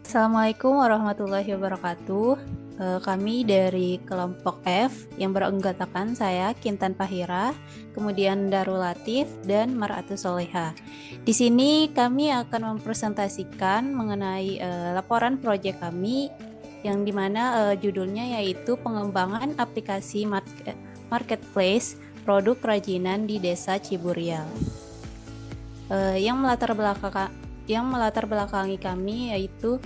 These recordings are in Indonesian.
Assalamualaikum warahmatullahi wabarakatuh. Kami dari kelompok F yang beranggotakan saya Kintan Pahira, kemudian Darul Latif dan Mar'atu Soleha. Di sini kami akan mempresentasikan mengenai laporan proyek kami yang dimana judulnya yaitu pengembangan aplikasi marketplace produk kerajinan di Desa Ciburial. Yang melatar belakangi kami yaitu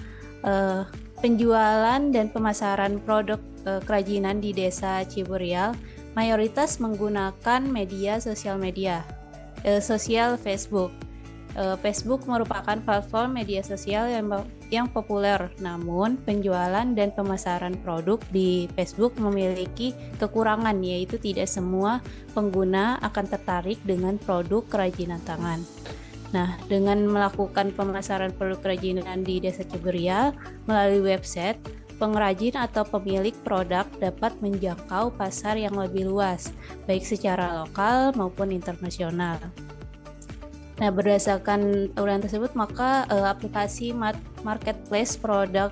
penjualan dan pemasaran produk kerajinan di Desa Ciburial mayoritas menggunakan sosial Facebook. Facebook merupakan platform media sosial yang populer, namun penjualan dan pemasaran produk di Facebook memiliki kekurangan, yaitu tidak semua pengguna akan tertarik dengan produk kerajinan tangan. Nah, dengan melakukan pemasaran produk kerajinan di Desa Ciburial melalui website, pengrajin atau pemilik produk dapat menjangkau pasar yang lebih luas, baik secara lokal maupun internasional. Nah, berdasarkan ulasan tersebut, maka aplikasi marketplace produk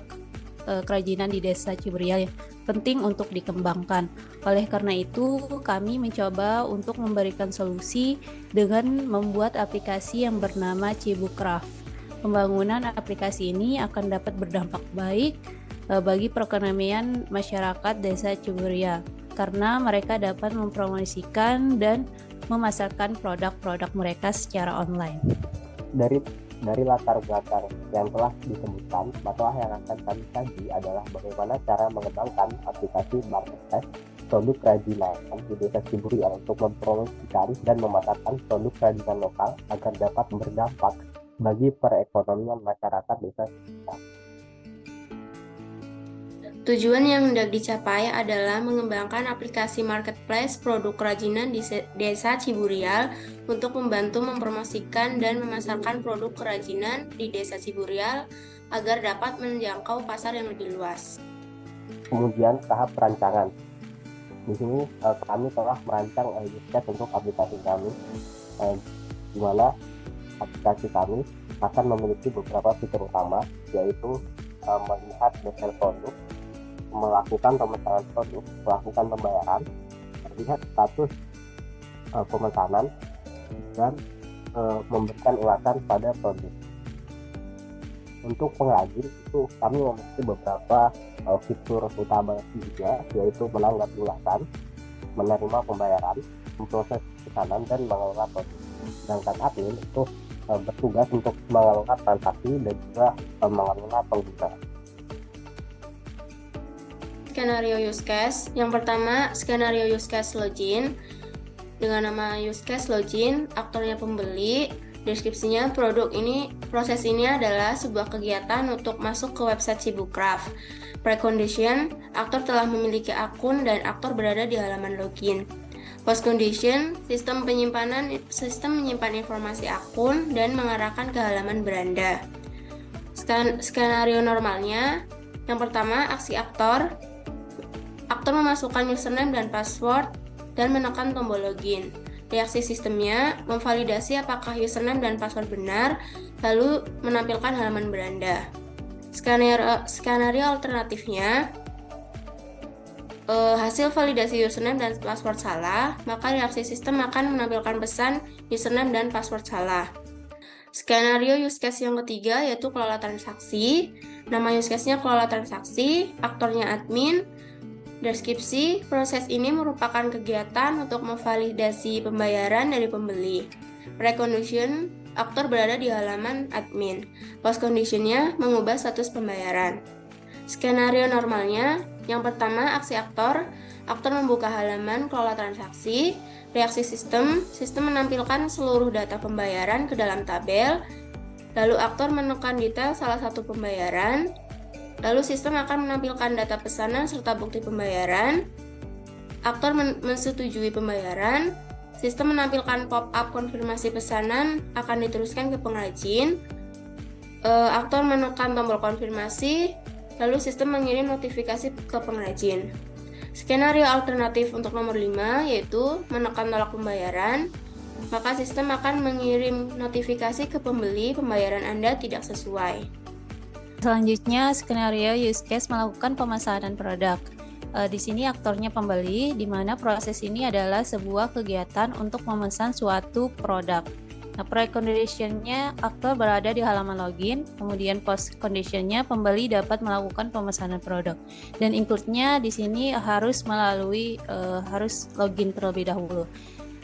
kerajinan di Desa Ciburial penting untuk dikembangkan. Oleh karena itu, kami mencoba untuk memberikan solusi dengan membuat aplikasi yang bernama Cibucraft. Pembangunan aplikasi ini akan dapat berdampak baik bagi perekonomian masyarakat Desa Ciburial karena mereka dapat mempromosikan dan memasarkan produk-produk mereka secara online. Dari latar belakang yang telah disebutkan, maka yang akan kami kaji adalah bagaimana cara mengembangkan aplikasi marketplace produk kerajinan di Desa Ciburial untuk mempromosikan dan memasarkan produk kerajinan lokal agar dapat berdampak bagi perekonomian masyarakat desa Ciburial. Tujuan yang hendak dicapai adalah mengembangkan aplikasi marketplace produk kerajinan di Desa Ciburial untuk membantu mempromosikan dan memasarkan produk kerajinan di Desa Ciburial agar dapat menjangkau pasar yang lebih luas. Kemudian tahap perancangan. Di sini kami telah merancang use case untuk aplikasi kami, di mana aplikasi kami akan memiliki beberapa fitur utama, yaitu melihat detail produk, melakukan pemesanan produk, melakukan pembayaran, melihat status pemesanan, dan memberikan ulasan pada produk. Untuk pengrajin itu kami memiliki beberapa fitur utama juga, yaitu menanggap ulasan, menerima pembayaran, memproses pesanan, dan mengelola produk. Sedangkan admin itu bertugas untuk mengelola transaksi dan juga mengelola pengguna. Skenario use case. Yang pertama, skenario use case login. Dengan nama use case login, aktornya pembeli. Deskripsinya, proses ini adalah sebuah kegiatan untuk masuk ke website Cibucraft. Precondition, aktor telah memiliki akun dan aktor berada di halaman login. Post condition, sistem menyimpan informasi akun dan mengarahkan ke halaman beranda. Skenario normalnya, yang pertama, aksi aktor. Aktor memasukkan username dan password dan menekan tombol login. Reaksi sistemnya memvalidasi apakah username dan password benar, lalu menampilkan halaman beranda. Skenario alternatifnya, hasil validasi username dan password salah, maka reaksi sistem akan menampilkan pesan username dan password salah. Skenario use case yang ketiga yaitu kelola transaksi. Nama use case-nya kelola transaksi, aktornya admin. Deskripsi, proses ini merupakan kegiatan untuk memvalidasi pembayaran dari pembeli. Precondition, aktor berada di halaman admin. Post condition-nya mengubah status pembayaran. Skenario normalnya, yang pertama aksi aktor membuka halaman kelola transaksi. Reaksi sistem menampilkan seluruh data pembayaran ke dalam tabel. Lalu aktor menekan detail salah satu pembayaran. Lalu sistem akan menampilkan data pesanan serta bukti pembayaran. Aktor menyetujui pembayaran. Sistem menampilkan pop-up konfirmasi pesanan akan diteruskan ke pengrajin. Aktor menekan tombol konfirmasi, lalu sistem mengirim notifikasi ke pengrajin. Skenario alternatif untuk nomor 5 yaitu menekan tolak pembayaran. Maka sistem akan mengirim notifikasi ke pembeli pembayaran Anda tidak sesuai. Selanjutnya, skenario use case melakukan pemesanan produk. Di sini aktornya pembeli, di mana proses ini adalah sebuah kegiatan untuk memesan suatu produk. Nah, pre-conditionnya aktor berada di halaman login, kemudian post-conditionnya pembeli dapat melakukan pemesanan produk. Dan include-nya di sini harus harus login terlebih dahulu.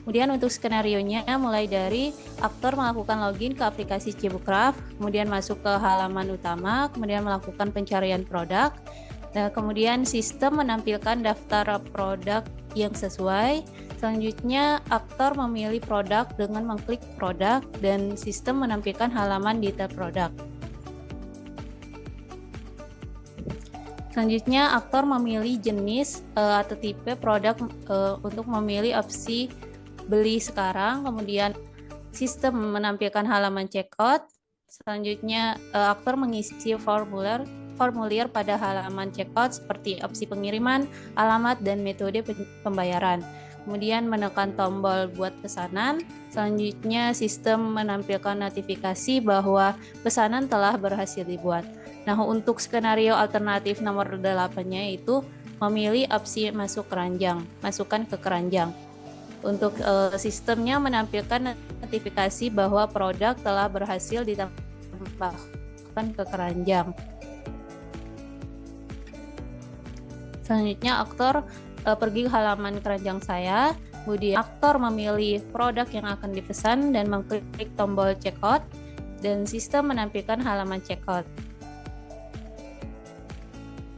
Kemudian untuk skenarionya mulai dari aktor melakukan login ke aplikasi Cibucraft, kemudian masuk ke halaman utama, kemudian melakukan pencarian produk. Nah, kemudian sistem menampilkan daftar produk yang sesuai. Selanjutnya aktor memilih produk dengan mengklik produk dan sistem menampilkan halaman detail produk. Selanjutnya aktor memilih jenis atau tipe produk untuk memilih opsi beli sekarang, kemudian sistem menampilkan halaman checkout. Selanjutnya aktor mengisi formulir pada halaman checkout seperti opsi pengiriman, alamat, dan metode pembayaran. Kemudian menekan tombol buat pesanan. Selanjutnya sistem menampilkan notifikasi bahwa pesanan telah berhasil dibuat. Nah, untuk skenario alternatif nomor 8-nya itu memilih opsi masukkan ke keranjang. Untuk sistemnya menampilkan notifikasi bahwa produk telah berhasil ditambahkan ke keranjang. Selanjutnya aktor pergi ke halaman keranjang saya, kemudian aktor memilih produk yang akan dipesan dan mengklik tombol checkout, dan sistem menampilkan halaman checkout.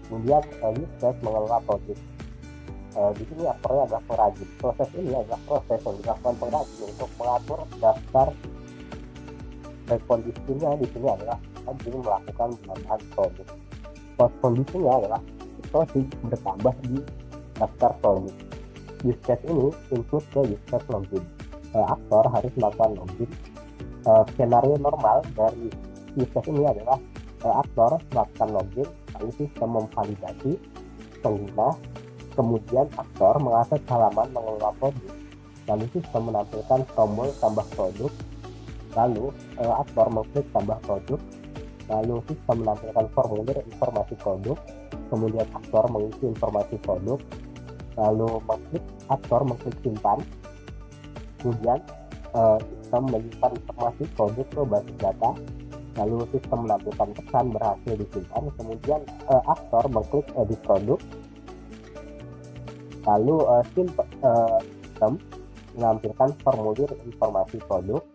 Kemudian use case mengelola produk. Di sini aktornya adalah pengrajin. Proses ini adalah proses yang dilakukan pengrajin untuk mengatur daftar. Kondisinya di sini adalah pengrajin melakukan penambahan produk. Post kondisinya adalah produk bertambah di daftar produk. Use case ini include ke use case login. Aktor harus melakukan login. Skenario normal dari use case ini adalah aktor melakukan login, lalu sistem memvalidasi pengguna. Kemudian aktor mengakses halaman mengelola produk, lalu sistem menampilkan tombol tambah produk, lalu aktor mengklik tambah produk, lalu sistem menampilkan formulir informasi produk, kemudian aktor mengisi informasi produk, lalu aktor mengklik simpan, kemudian sistem menyimpan informasi produk ke basis data, lalu sistem menampilkan pesan berhasil disimpan, kemudian aktor mengklik edit produk, lalu sistem menampilkan formulir informasi produk,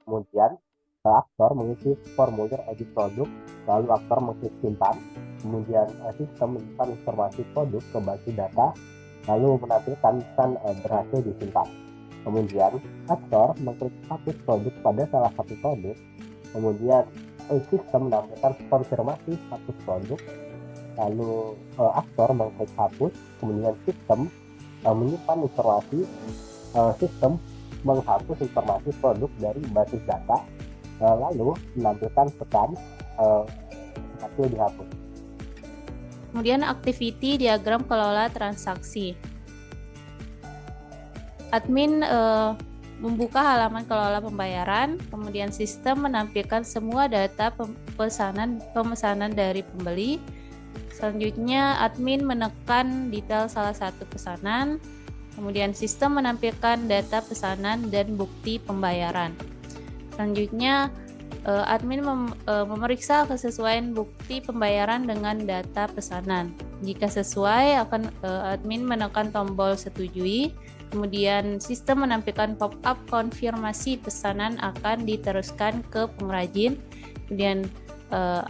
kemudian aktor mengisi formulir edit produk, lalu aktor mengklik simpan, kemudian sistem menyimpan informasi produk ke basis data, lalu menampilkan pesan berhasil disimpan. Kemudian aktor mengklik hapus produk pada salah satu produk, kemudian sistem menampilkan konfirmasi hapus produk, lalu aktor mengklik hapus, kemudian sistem menyimpan informasi, sistem menghapus informasi produk dari basis data, lalu menampilkan pesan hasil dihapus. Kemudian activity diagram kelola transaksi. Admin membuka halaman kelola pembayaran, kemudian sistem menampilkan semua data pemesanan dari pembeli. Selanjutnya, admin menekan detail salah satu pesanan, kemudian sistem menampilkan data pesanan dan bukti pembayaran. Selanjutnya, admin memeriksa kesesuaian bukti pembayaran dengan data pesanan. Jika sesuai, admin menekan tombol setujui, kemudian sistem menampilkan pop-up konfirmasi pesanan akan diteruskan ke pengrajin, kemudian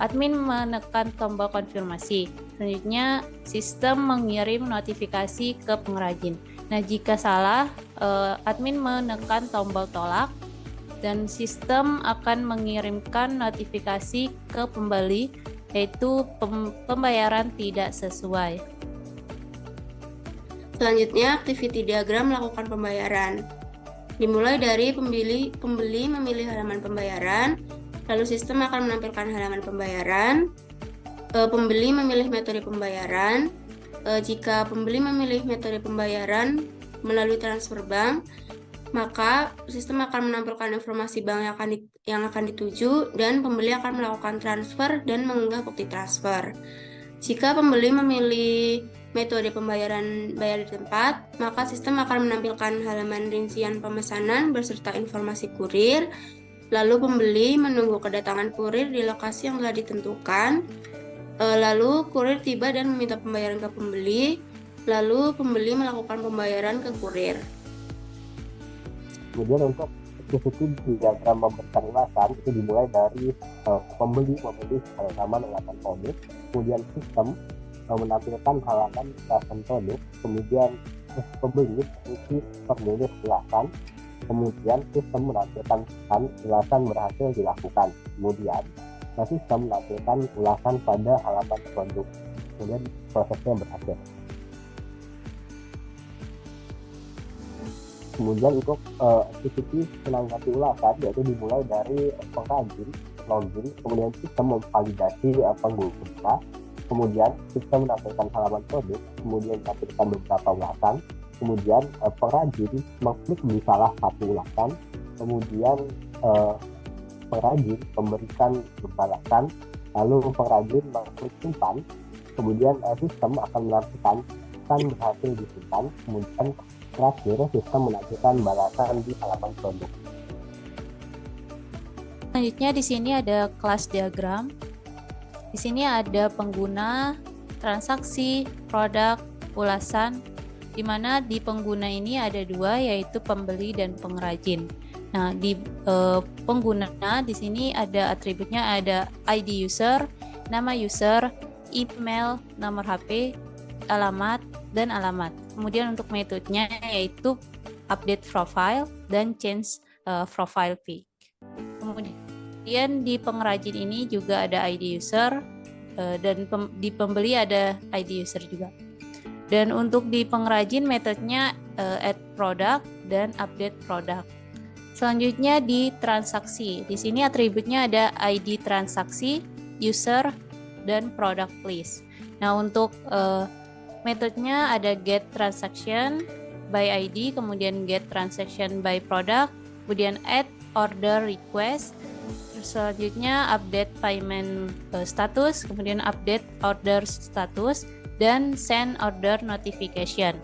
admin menekan tombol konfirmasi. Selanjutnya, sistem mengirim notifikasi ke pengrajin. Nah, jika salah, admin menekan tombol tolak, dan sistem akan mengirimkan notifikasi ke pembeli, yaitu pembayaran tidak sesuai. Selanjutnya, activity diagram melakukan pembayaran. Dimulai dari pembeli memilih halaman pembayaran, lalu sistem akan menampilkan halaman pembayaran. Pembeli memilih metode pembayaran. Jika pembeli memilih metode pembayaran melalui transfer bank, maka sistem akan menampilkan informasi bank yang akan dituju dan pembeli akan melakukan transfer dan mengunggah bukti transfer. Jika pembeli memilih metode pembayaran bayar di tempat, maka sistem akan menampilkan halaman rincian pemesanan beserta informasi kurir. Lalu pembeli menunggu kedatangan kurir di lokasi yang telah ditentukan. Lalu kurir tiba dan meminta pembayaran ke pembeli. Lalu pembeli melakukan pembayaran ke kurir. Kemudian untuk activity diagram memberikan ulasan itu dimulai dari pembeli memilih halaman ulasan produk, kemudian sistem menampilkan halaman ulasan produk, kemudian pembeli mengisi formulir ulasan, kemudian sistem menampilkan pesan ulasan berhasil dilakukan, kemudian sistem menampilkan ulasan pada halaman produk, kemudian prosesnya berhasil. Kemudian untuk activity menanggapi ulasan yaitu dimulai dari pengrajin login, kemudian sistem memvalidasi pengguna, kemudian sistem menampilkan halaman produk, kemudian menampilkan beberapa ulasan, kemudian pengrajin mengklik di salah satu ulasan, kemudian pengrajin memberikan balasan, lalu pengrajin mengklik simpan, kemudian sistem akan menampilkan pesan berhasil disimpan, kemudian terakhir sistem menampilkan balasan di halaman produk. Selanjutnya di sini ada kelas diagram. Di sini ada pengguna, transaksi, produk, ulasan, di mana di pengguna ini ada dua, yaitu pembeli dan pengrajin. Nah, di pengguna di sini ada atributnya, ada ID user, nama user, email, nomor HP, alamat, dan alamat. Kemudian untuk metodenya yaitu update profile dan change profile pic. Kemudian di pengrajin ini juga ada ID user dan di pembeli ada ID user juga. Dan untuk di pengrajin metodenya add product dan update product. Selanjutnya di transaksi. Di sini atributnya ada ID transaksi, user, dan product list. Nah, untuk metodenya ada get transaction by ID, kemudian get transaction by product, kemudian add order request, selanjutnya update payment status, kemudian update order status, dan send order notification.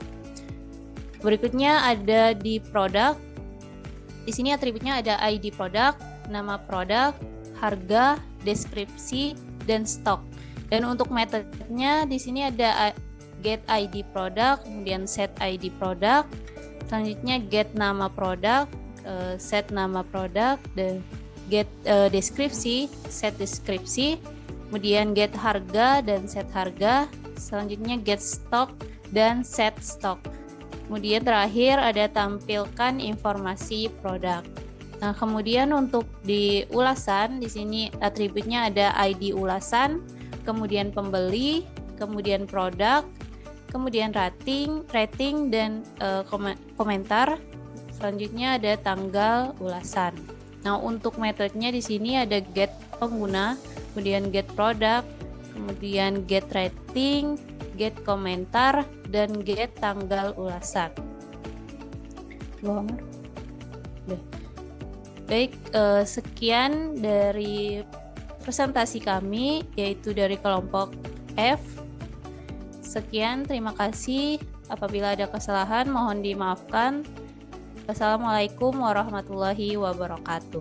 Berikutnya ada di product. Di sini atributnya ada ID product, nama produk, harga, deskripsi, dan stok. Dan untuk metodenya di sini ada get ID product, kemudian set ID product, selanjutnya get nama produk, set nama produk, dan get deskripsi, set deskripsi, kemudian get harga dan set harga, selanjutnya get stock dan set stock. Kemudian terakhir ada tampilkan informasi produk. Nah, kemudian untuk di ulasan di sini atributnya ada ID ulasan, kemudian pembeli, kemudian produk, kemudian rating dan komentar. Selanjutnya ada tanggal ulasan. Nah, untuk metodenya di sini ada get pengguna, kemudian get produk, kemudian get rating, get komentar, dan get tanggal ulasan. Baik, sekian dari presentasi kami, yaitu dari kelompok F. Sekian, terima kasih. Apabila ada kesalahan, mohon dimaafkan. Wassalamualaikum warahmatullahi wabarakatuh.